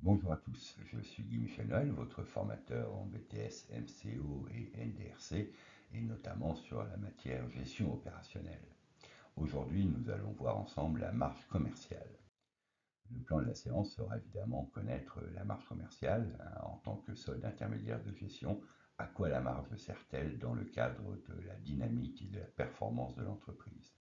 Bonjour à tous, je suis Guy Michel Noël, votre formateur en BTS, MCO et NDRC, et notamment sur la matière gestion opérationnelle. Aujourd'hui, nous allons voir ensemble la marge commerciale. Le plan de la séance sera évidemment connaître la marge commerciale en tant que solde intermédiaire de gestion. À quoi la marge sert-elle dans le cadre de la dynamique et de la performance de l'entreprise?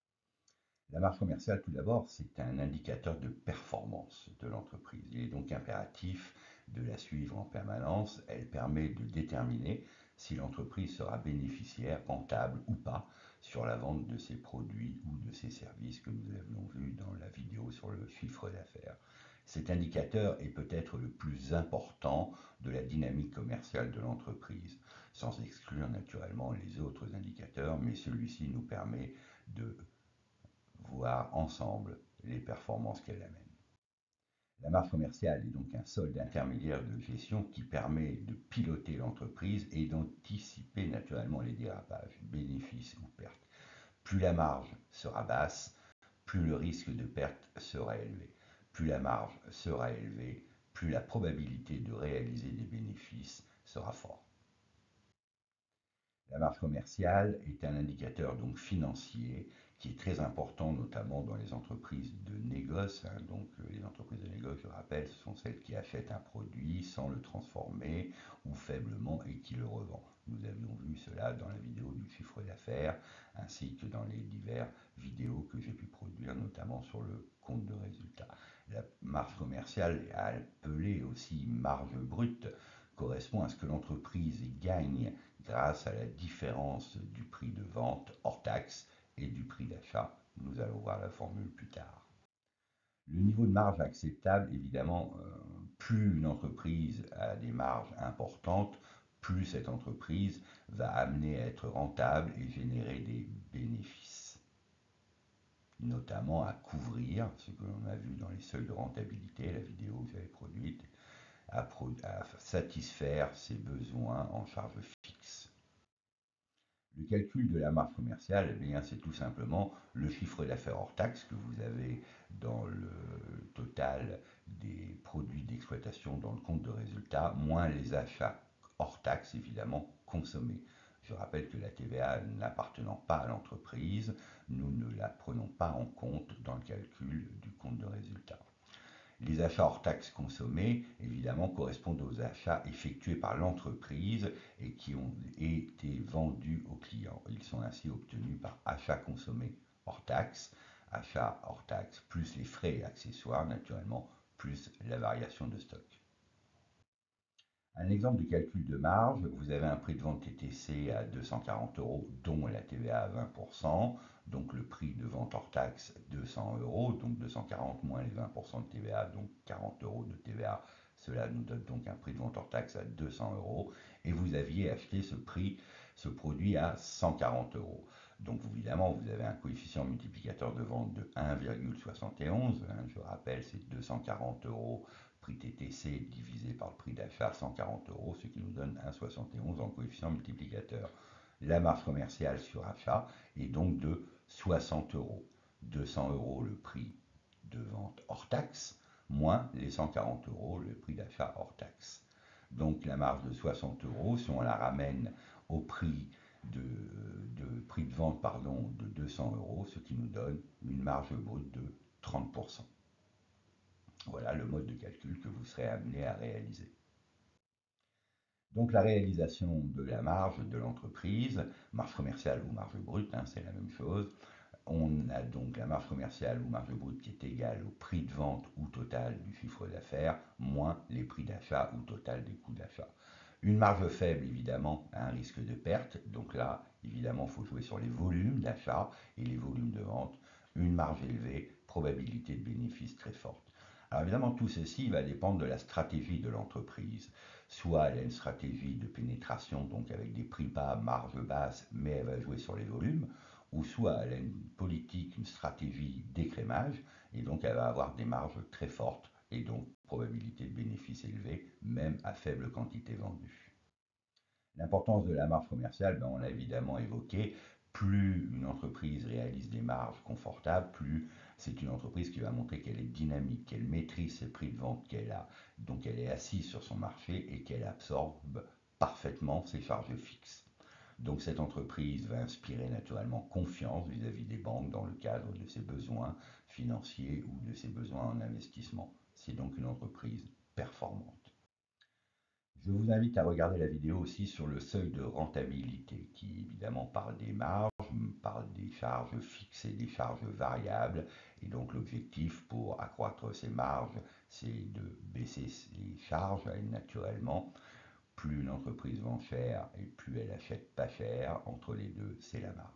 La marge commerciale, tout d'abord, c'est un indicateur de performance de l'entreprise. Il est donc impératif de la suivre en permanence. Elle permet de déterminer si l'entreprise sera bénéficiaire, rentable ou pas sur la vente de ses produits ou de ses services que nous avions vu dans la vidéo sur le chiffre d'affaires. Cet indicateur est peut-être le plus important de la dynamique commerciale de l'entreprise, sans exclure naturellement les autres indicateurs, mais celui-ci nous permet de voir ensemble les performances qu'elle amène. La marge commerciale est donc un solde intermédiaire de gestion qui permet de piloter l'entreprise et d'anticiper naturellement les dérapages, bénéfices ou pertes. Plus la marge sera basse, plus le risque de perte sera élevé. Plus la marge sera élevée, plus la probabilité de réaliser des bénéfices sera forte. La marge commerciale est un indicateur donc financier qui est très important, notamment dans les entreprises de négoce. Les entreprises de négoce, je rappelle, ce sont celles qui achètent un produit sans le transformer ou faiblement et qui le revendent. Nous avions vu cela dans la vidéo du chiffre d'affaires ainsi que dans les diverses vidéos que j'ai pu produire, notamment sur le compte de résultat. La marge commerciale, appelée aussi marge brute, correspond à ce que l'entreprise gagne grâce à la différence du prix de vente hors taxe et du prix d'achat. Nous allons voir la formule plus tard. Le niveau de marge acceptable, évidemment, plus une entreprise a des marges importantes, plus cette entreprise va amener à être rentable et générer des bénéfices, notamment à couvrir ce que l'on a vu dans les seuils de rentabilité, la vidéo que j'avais produite, à satisfaire ses besoins en charge fixe. Le calcul de la marge commerciale, eh bien, c'est tout simplement le chiffre d'affaires hors taxe que vous avez dans le total des produits d'exploitation dans le compte de résultat, moins les achats hors taxe, évidemment, consommés. Je rappelle que la TVA n'appartenant pas à l'entreprise, nous ne la prenons pas en compte dans le calcul du compte de résultat. Les achats hors taxes consommés, évidemment, correspondent aux achats effectués par l'entreprise et qui ont été vendus aux clients. Ils sont ainsi obtenus par achat consommé hors taxes, achat hors taxes plus les frais et accessoires, naturellement, plus la variation de stock. Un exemple de calcul de marge, vous avez un prix de vente TTC à 240 euros, dont la TVA à 20%, donc le prix de vente hors taxe 200 euros, donc 240 moins les 20% de TVA, donc 40 euros de TVA. Cela nous donne donc un prix de vente hors taxe à 200 euros, et vous aviez acheté ce produit à 140 euros. Donc évidemment, vous avez un coefficient multiplicateur de vente de 1,71. Je rappelle, c'est 240 euros prix TTC divisé par le prix d'achat, 140 euros, ce qui nous donne 1,71 en coefficient multiplicateur. La marge commerciale sur achat est donc de 60 euros. 200 euros le prix de vente hors taxe, moins les 140 euros le prix d'achat hors taxe. Donc la marge de 60 euros, si on la ramène au prix prix de vente de 200 euros, ce qui nous donne une marge brute de 30%. Voilà le mode de calcul que vous serez amené à réaliser. Donc la réalisation de la marge de l'entreprise, marge commerciale ou marge brute, c'est la même chose. On a donc la marge commerciale ou marge brute qui est égale au prix de vente ou total du chiffre d'affaires, moins les prix d'achat ou total des coûts d'achat. Une marge faible, évidemment, a un risque de perte. Donc là, évidemment, il faut jouer sur les volumes d'achat et les volumes de vente. Une marge élevée, probabilité de bénéfice très forte. Alors évidemment, tout ceci va dépendre de la stratégie de l'entreprise. Soit elle a une stratégie de pénétration, donc avec des prix bas, marge basse, mais elle va jouer sur les volumes, ou soit elle a une politique, une stratégie d'écrémage, et donc elle va avoir des marges très fortes, et donc probabilité de bénéfice élevée, même à faible quantité vendue. L'importance de la marge commerciale, on l'a évidemment évoqué, plus une entreprise réalise des marges confortables, plus C'est une entreprise qui va montrer qu'elle est dynamique, qu'elle maîtrise ses prix de vente qu'elle a, donc elle est assise sur son marché et qu'elle absorbe parfaitement ses charges fixes. Donc cette entreprise va inspirer naturellement confiance vis-à-vis des banques dans le cadre de ses besoins financiers ou de ses besoins en investissement. C'est donc une entreprise performante. Je vous invite à regarder la vidéo aussi sur le seuil de rentabilité, qui évidemment parle des marges, parle des charges fixes et des charges variables. Et donc l'objectif pour accroître ces marges, c'est de baisser ses charges. Et naturellement, plus une entreprise vend cher et plus elle achète pas cher, entre les deux, c'est la marge.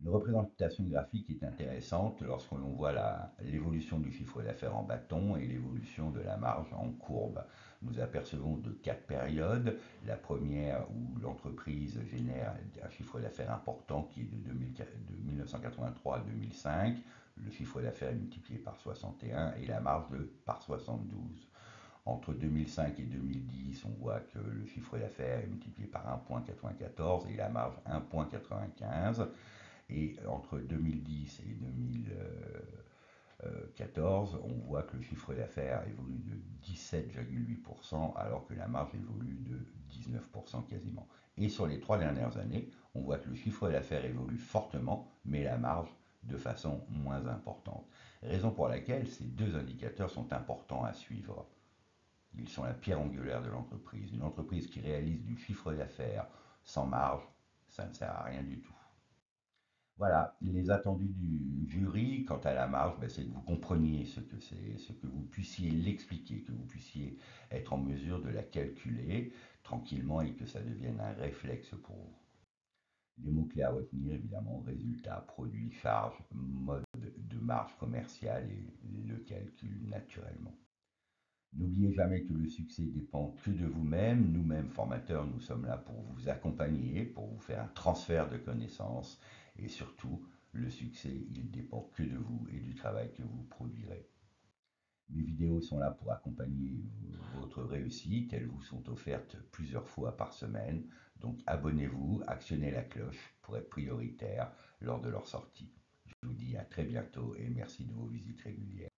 Une représentation graphique est intéressante lorsque l'on voit l'évolution du chiffre d'affaires en bâton et l'évolution de la marge en courbe. Nous apercevons de quatre périodes. La première où l'entreprise génère un chiffre d'affaires important qui est de 1983 à 2005. Le chiffre d'affaires est multiplié par 61 et la marge par 72. Entre 2005 et 2010, on voit que le chiffre d'affaires est multiplié par 1,94 et la marge 1,95. Et entre 2010 et 2014, on voit que le chiffre d'affaires évolue de 17,8% alors que la marge évolue de 19% quasiment. Et sur les 3 dernières années, on voit que le chiffre d'affaires évolue fortement, mais la marge de façon moins importante. Raison pour laquelle ces deux indicateurs sont importants à suivre. Ils sont la pierre angulaire de l'entreprise. Une entreprise qui réalise du chiffre d'affaires sans marge, ça ne sert à rien du tout. Voilà, les attendus du jury quant à la marge, ben, c'est que vous compreniez ce que c'est, ce que vous puissiez l'expliquer, que vous puissiez être en mesure de la calculer tranquillement et que ça devienne un réflexe pour vous. Les mots-clés à retenir, évidemment, résultat, produit, charge, mode de marge commerciale et le calcul naturellement. N'oubliez jamais que le succès dépend que de vous-même. Nous-mêmes, formateurs, nous sommes là pour vous accompagner, pour vous faire un transfert de connaissances. Et surtout, le succès, il dépend que de vous et du travail que vous produirez. Mes vidéos sont là pour accompagner votre réussite. Elles vous sont offertes plusieurs fois par semaine. Donc abonnez-vous, actionnez la cloche pour être prioritaire lors de leur sortie. Je vous dis à très bientôt et merci de vos visites régulières.